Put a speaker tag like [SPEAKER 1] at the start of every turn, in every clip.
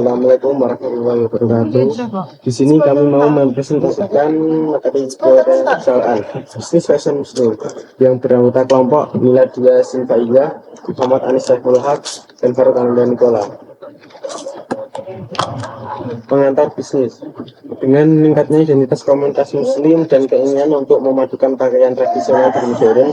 [SPEAKER 1] Assalamualaikum warahmatullahi wabarakatuh. Di sini kami mau mempresentasikan materi soal bisnis fashion muslim yang beranggota kelompok Miladia Sinfaiza, Muhammad Anis Saiful Haq, dan Faruk Ananda Nikola. Pengantar bisnis. Dengan meningkatnya identitas komunitas muslim dan keinginan untuk memadukan pakaian tradisional dan modern,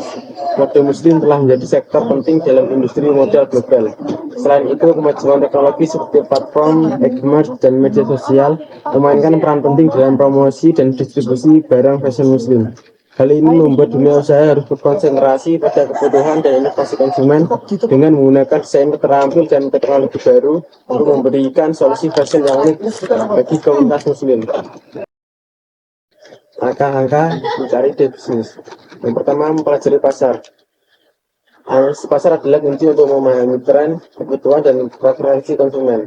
[SPEAKER 1] mode muslim telah menjadi sektor penting dalam industri modal global. Selain itu, kemajuan teknologi seperti platform, e-commerce, dan media sosial memainkan peran penting dalam promosi dan distribusi barang fashion muslim. Hal ini membuat dunia usaha harus berkonsentrasi pada kebutuhan dan inovasi konsumen dengan menggunakan desain terampil dan teknologi baru untuk memberikan solusi fashion yang unik bagi komunitas muslim. Langkah-langkah mencari ide bisnis. Yang pertama, mempelajari pasar. Analisis pasar adalah kunci untuk memahami tren, kebutuhan, dan preferensi konsumen.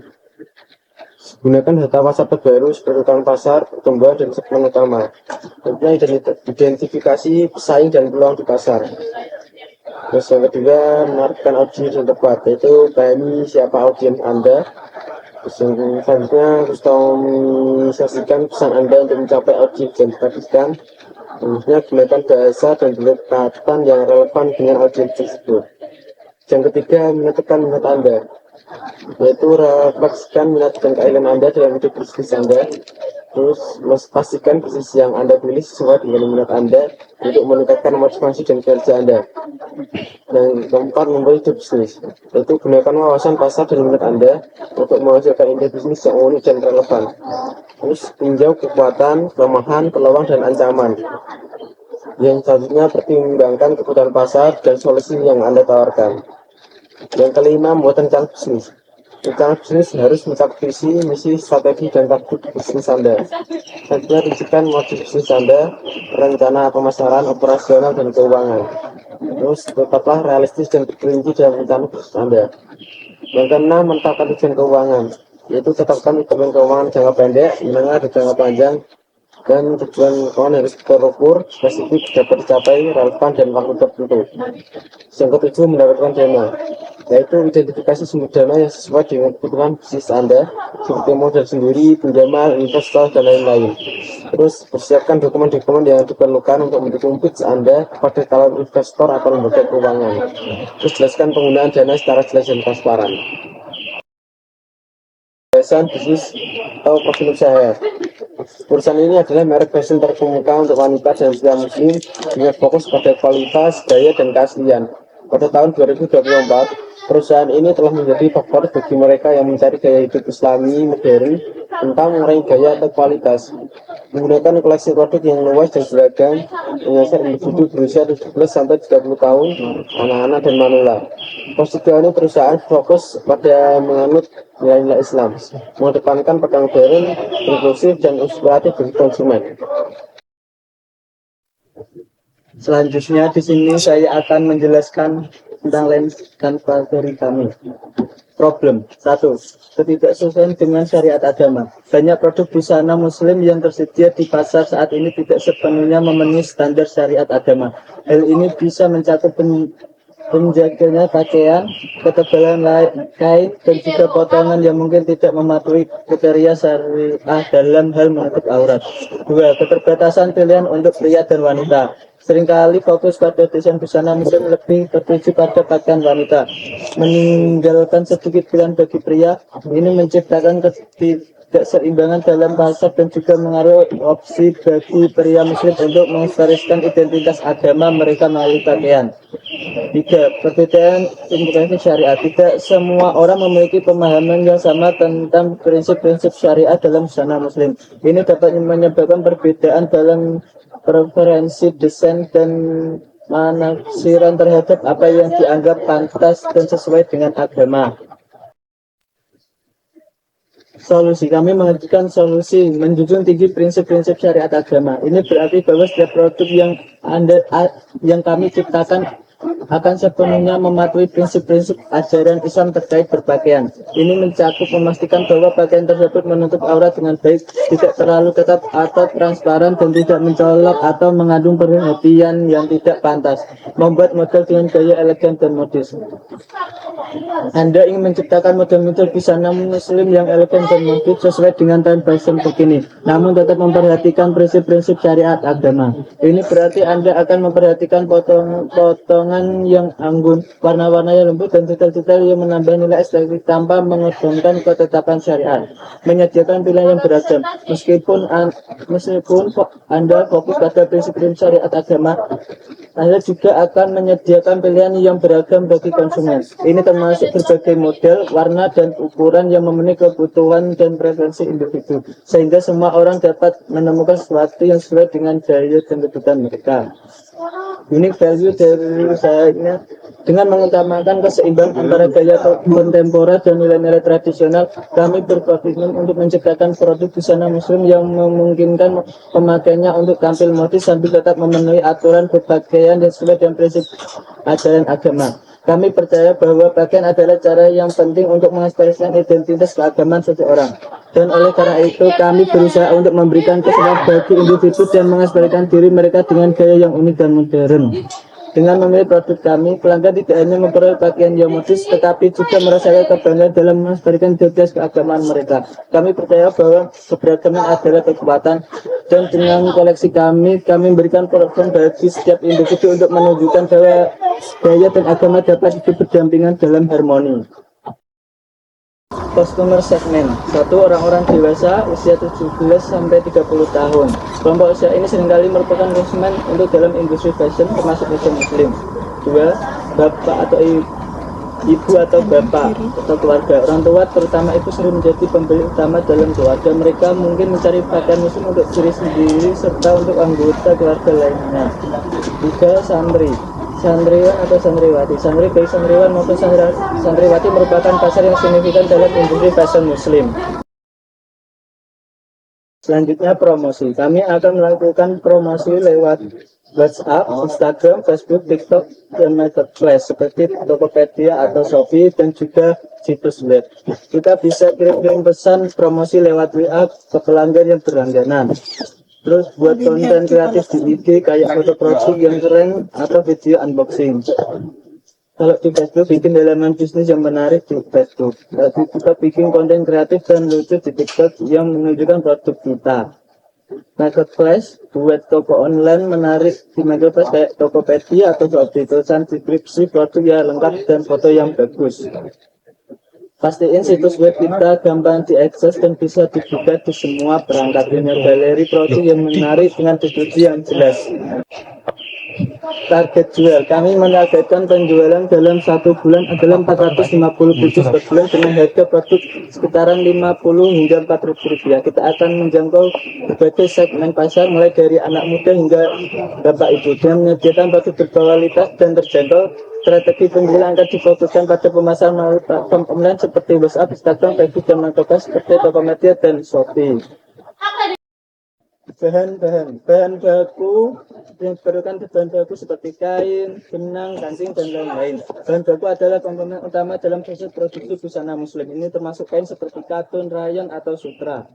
[SPEAKER 1] Gunakan data pasar terbaru seperti tahun pasar, pertumbuhan, dan segmen utama. Tentunya identifikasi pesaing dan peluang di pasar. Terus yang kedua, menargetkan audiens yang tepat, yaitu pahami siapa audiens Anda. Terus yang selanjutnya, kustomisasikan pesan Anda untuk mencapai audiens yang ditargetkan. Selanjutnya, gunakan bahasa dan pendekatan yang relevan dengan audiens tersebut. Yang ketiga, menentukan minat Anda, yaitu refleksikan minat dan keahlian Anda dalam hidup bisnis Anda. Terus pastikan bisnis yang Anda pilih sesuai dengan minat Anda untuk meningkatkan motivasi dan kinerja Anda. Dan keempat, membuat ide bisnis, yaitu gunakan wawasan pasar dan minat Anda untuk menghasilkan ide bisnis yang unik dan relevan. Terus tinjau kekuatan, kelemahan, peluang, dan ancaman. Yang selanjutnya, pertimbangkan kebutuhan pasar dan solusi yang Anda tawarkan. Yang kelima, membuat rencana bisnis. Rencana bisnis harus mencakup visi, misi, strategi, dan target bisnis Anda. Selanjutnya, rincikan model bisnis Anda, rencana pemasaran, operasional, dan keuangan. Terus, tetaplah realistis dan terperinci dalam rencana bisnis Anda. Yang keenam, menetapkan tujuan keuangan, yaitu tetapkan tujuan keuangan jangka pendek, menengah, dan jangka panjang. Dan tujuan keuangan harus terukur, spesifik, dapat dicapai, relevan, dan waktu tertentu. Yang ketujuh, mendapatkan dana, yaitu identifikasi sumber dana yang sesuai dengan kebutuhan bisnis Anda, seperti modal sendiri, pinjaman, investor, dan lain-lain. Terus, persiapkan dokumen-dokumen yang diperlukan untuk mendukung pitch Anda kepada calon investor atau lembaga keuangan. Terus, jelaskan penggunaan dana secara jelas dan transparan. Perusahaan bisnis atau profil usaha. Perusahaan ini adalah merek fashion terkemuka untuk wanita dan pria muslim dengan fokus pada kualitas, gaya, dan keaslian. Pada tahun 2024, perusahaan ini telah menjadi favorit bagi mereka yang mencari gaya hidup islami modern tanpa mengurangi gaya atau kualitas. Menggunakan koleksi produk yang luas dan beragam, menyasar individu berusia 17 sampai 30 tahun, anak-anak, dan manula. Posisinya perusahaan fokus pada menganut nilai-nilai Islam, mengedepankan pakaian modern, inklusif, dan inspiratif bagi konsumen. Selanjutnya di sini saya akan menjelaskan tentang lens kanva dari kami. Problem 1. Ketidaksesuaian dengan syariat agama. Banyak produk busana muslim yang tersedia di pasar saat ini tidak sepenuhnya memenuhi standar syariat agama. Hal ini bisa mencakup penjaganya pakaian, ketebalan kain, dan juga potongan yang mungkin tidak mematuhi kriteria syariah dalam hal menutup aurat. 2. Keterbatasan pilihan untuk pria dan wanita. Seringkali fokus pada desain busana muslim lebih tertuju pada pakaian wanita, meninggalkan sedikit pilihan bagi pria. Ini menciptakan ketidakseimbangan dalam pasar dan juga mengaruhi opsi bagi pria muslim untuk melestarikan identitas agama mereka melalui pakaian. 3. Perbedaan interpretasi syariat. Tidak semua orang memiliki pemahaman yang sama tentang prinsip-prinsip syariat dalam busana muslim. Ini dapat menyebabkan perbedaan dalam preferensi desain dan penafsiran terhadap apa yang dianggap pantas dan sesuai dengan agama. Solusi. Kami menghadirkan solusi menjunjung tinggi prinsip-prinsip syariat agama. Ini berarti bahwa setiap produk yang kami ciptakan
[SPEAKER 2] akan sepenuhnya mematuhi prinsip-prinsip ajaran Islam terkait berpakaian. Ini mencakup memastikan bahwa pakaian tersebut menutup aurat dengan baik, tidak terlalu ketat atau transparan, dan tidak mencolok atau mengandung perhatian yang tidak pantas. Membuat model dengan gaya elegan dan modis. Anda ingin menciptakan model-model busana muslim yang elegan dan modis sesuai dengan tren fashion begini, namun tetap memperhatikan prinsip-prinsip syariat agama. Ini berarti Anda akan memperhatikan potongan yang anggun, warna-warna yang lembut, dan detail-detail yang menambah nilai estetik tanpa mengorbankan ketetapan syariat. Menyediakan pilihan yang beragam, meskipun Anda fokus pada prinsip-prinsip syariat agama, Anda juga akan menyediakan pilihan yang beragam bagi konsumen. Ini termasuk berbagai model, warna, dan ukuran yang memenuhi kebutuhan dan preferensi individu, sehingga semua orang dapat menemukan sesuatu yang sesuai dengan gaya dan kebutuhan mereka. Unique value dari usahanya dengan mengutamakan keseimbangan antara gaya kontemporer dan nilai-nilai tradisional, kami berkomitmen untuk menciptakan produk busana muslim yang memungkinkan pemakainya untuk tampil modis sambil tetap memenuhi aturan berpakaian dan sesuai dengan prinsip ajaran agama. Kami percaya bahwa pakaian adalah cara yang penting untuk mengekspresikan identitas keagamaan seseorang. Dan oleh karena itu, kami berusaha untuk memberikan kesempatan bagi individu dan mengekspresikan diri mereka dengan gaya yang unik dan modern. Dengan memilih produk kami, pelanggan tidak hanya memperoleh pakaian yang modis, tetapi juga merasakan kebanggaan dalam mengekspresikan identitas keagamaan mereka. Kami percaya bahwa keberagaman adalah kekuatan, dan dengan koleksi kami memberikan platform bagi setiap individu untuk menunjukkan bahwa gaya dan agama dapat hidup berdampingan dalam harmoni. Customer segment 1. Orang-orang dewasa usia 17 sampai 30 tahun. Kelompok usia ini seringkali merupakan konsumen untuk dalam industri fashion termasuk fashion muslim. 2. Bapak atau ibu atau bapak atau keluarga. Orang tua terutama itu sering menjadi pembeli utama dalam keluarga. Mereka mungkin mencari pakaian muslim untuk diri sendiri serta untuk anggota keluarga lainnya. 3. Santriwan atau santriwati. Santri baik santriwan maupun santriwati merupakan pasar yang signifikan dalam industri fashion muslim. Selanjutnya promosi. Kami akan melakukan promosi lewat WhatsApp, Instagram, Facebook, TikTok, dan Marketplace seperti Tokopedia atau Shopee, dan juga situs web. Kita bisa kirim pesan promosi lewat WA ke pelanggan yang berlangganan. Terus buat konten kreatif di IG kayak foto produk yang keren atau video unboxing. Kalau di Facebook bikin halaman bisnis yang menarik di Facebook. Lalu kita bikin konten kreatif dan lucu di TikTok yang menunjukkan produk kita. Marketplace buat toko online menarik di Marketplace kayak Tokopedia atau Shopee. Tulisan deskripsi produk yang lengkap dan foto yang bagus. Pastiin situs web kita gampang diakses dan bisa dibuka di semua perangkat. Punya galeri produk yang menarik dengan deskripsi yang jelas. Target jual, kami menargetkan penjualan dalam 1 bulan adalah 450 pieces per bulan dengan harga produk sekitaran 50 hingga 4.000 rupiah. Kita akan menjangkau berbagai segmen pasar mulai dari anak muda hingga bapak ibu dan menyediakan produk berkualitas dan terjangkau. Strategi penjualan akan difokuskan pada pemasaran melalui platform online seperti WhatsApp, Instagram, Facebook, dan Marketplace seperti Tokopedia dan Shopee. Bahan baku yang diperlukan bahan baku seperti kain, benang, kancing, dan lain-lain. Bahan baku adalah komponen utama dalam proses produksi busana muslim. Ini termasuk kain seperti katun, rayon, atau sutra.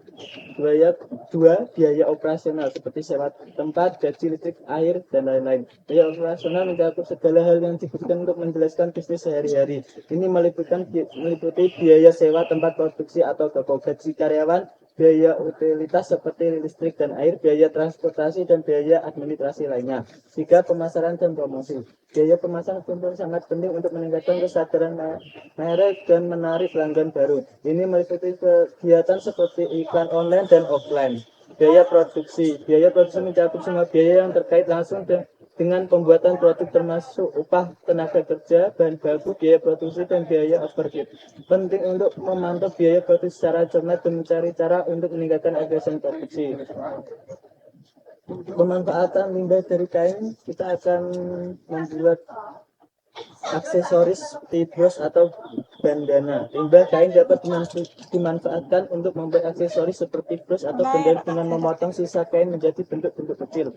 [SPEAKER 2] Biaya operasional seperti sewa tempat, gaji listrik, air, dan lain-lain. Biaya operasional mencakup segala hal yang dibutuhkan untuk menjelaskan bisnis sehari-hari. Ini meliputi biaya sewa tempat produksi atau toko, gaji karyawan, biaya utilitas seperti listrik dan air, biaya transportasi, dan biaya administrasi lainnya. 3. Pemasaran dan promosi. Biaya pemasaran sangat penting untuk meningkatkan kesadaran merek dan menarik pelanggan baru. Ini meliputi kegiatan seperti iklan online dan offline. Biaya produksi mencakup semua biaya yang terkait langsung dengan pembuatan produk termasuk upah tenaga kerja, bahan baku, biaya produksi, dan biaya overhead. Penting untuk memantau biaya produksi secara cermat dan mencari cara untuk meningkatkan efisiensi produksi. Pemanfaatan limbah dari kain, kita akan membuat aksesoris seperti bros atau bandana. Limbah kain dapat dimanfaatkan untuk membuat aksesoris seperti bros atau bandana dengan memotong sisa kain menjadi bentuk-bentuk kecil.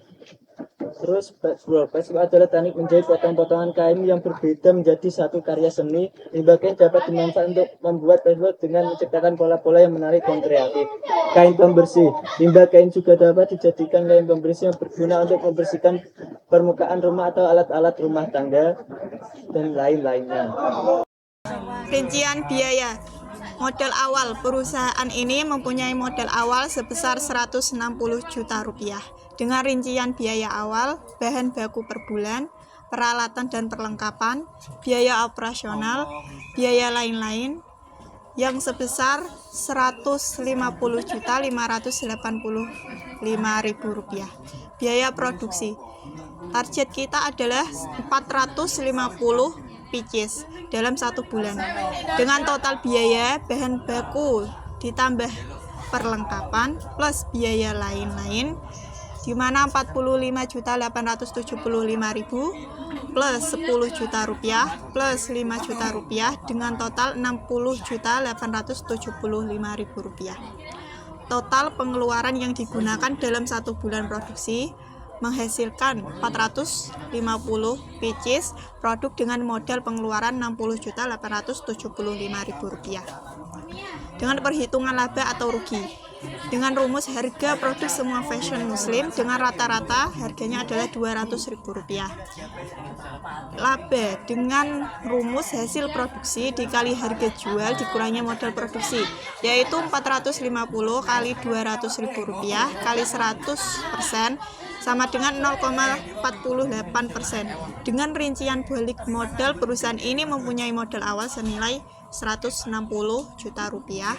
[SPEAKER 2] Terus patchwork adalah teknik menjahit potong-potongan kain yang berbeda menjadi satu karya seni. Limbah kain dapat dimanfaatkan untuk membuat patchwork dengan menciptakan pola-pola yang menarik dan kreatif. Kain pembersih. Limbah kain juga dapat dijadikan kain pembersih yang berguna untuk membersihkan permukaan rumah atau alat-alat rumah tangga dan lain-lainnya.
[SPEAKER 3] Rincian biaya. Modal awal perusahaan ini mempunyai modal awal sebesar 160 juta rupiah. Dengan rincian biaya awal, bahan baku per bulan, peralatan dan perlengkapan, biaya operasional, biaya lain-lain yang sebesar 150.585.000 rupiah. Biaya produksi. Target kita adalah 450 pieces dalam 1 bulan. Dengan total biaya bahan baku ditambah perlengkapan plus biaya lain-lain, di mana 45.875.000 plus 10 juta rupiah plus 5 juta rupiah dengan total 60.875.000 rupiah. Total pengeluaran yang digunakan dalam 1 bulan produksi menghasilkan 450 pieces produk dengan modal pengeluaran 60.875.000 rupiah. Dengan perhitungan laba atau rugi. Dengan rumus harga produk semua fashion muslim dengan rata-rata harganya adalah Rp200.000. Laba dengan rumus hasil produksi dikali harga jual dikurangi modal produksi, yaitu 450 kali Rp200.000 kali 100% sama dengan 0,48%. Dengan rincian balik modal, perusahaan ini mempunyai modal awal senilai 160 juta rupiah,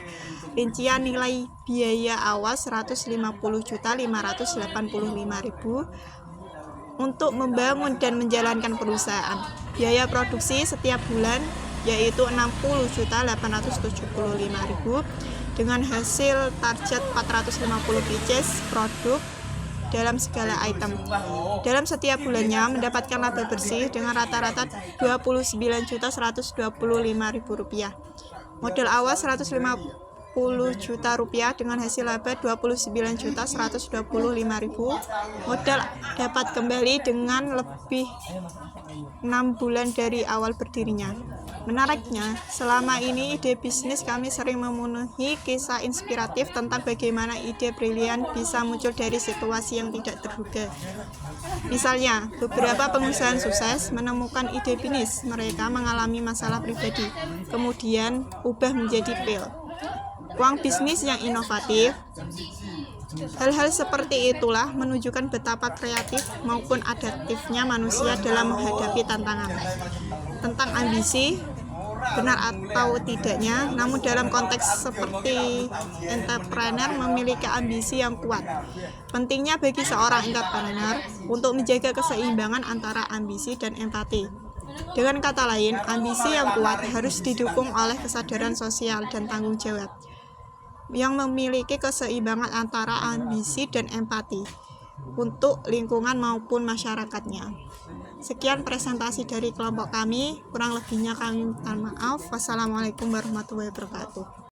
[SPEAKER 3] rincian nilai biaya awal 150.585.000 untuk membangun dan menjalankan perusahaan. Biaya produksi setiap bulan yaitu 60.875.000 dengan hasil target 450 pieces produk dalam segala item. Dalam setiap bulannya mendapatkan laba bersih dengan rata-rata Rp29.125.000. Modal awal Rp150 juta dengan hasil laba Rp29.125.000. Modal dapat kembali dengan lebih 6 bulan dari awal berdirinya. Menariknya, selama ini ide bisnis kami sering memenuhi kisah inspiratif tentang bagaimana ide brilian bisa muncul dari situasi yang tidak terduga. Misalnya, beberapa pengusaha sukses menemukan ide bisnis mereka mengalami masalah pribadi, kemudian ubah menjadi pil. Uang bisnis yang inovatif. Hal-hal seperti itulah menunjukkan betapa kreatif maupun adaptifnya manusia dalam menghadapi tantangan. Tentang ambisi, benar atau tidaknya, namun dalam konteks seperti entrepreneur memiliki ambisi yang kuat. Pentingnya bagi seorang entrepreneur untuk menjaga keseimbangan antara ambisi dan empati. Dengan kata lain, ambisi yang kuat harus didukung oleh kesadaran sosial dan tanggung jawab yang memiliki keseimbangan antara ambisi dan empati untuk lingkungan maupun masyarakatnya. Sekian presentasi dari kelompok kami, kurang lebihnya kami minta maaf. Wassalamualaikum warahmatullahi wabarakatuh.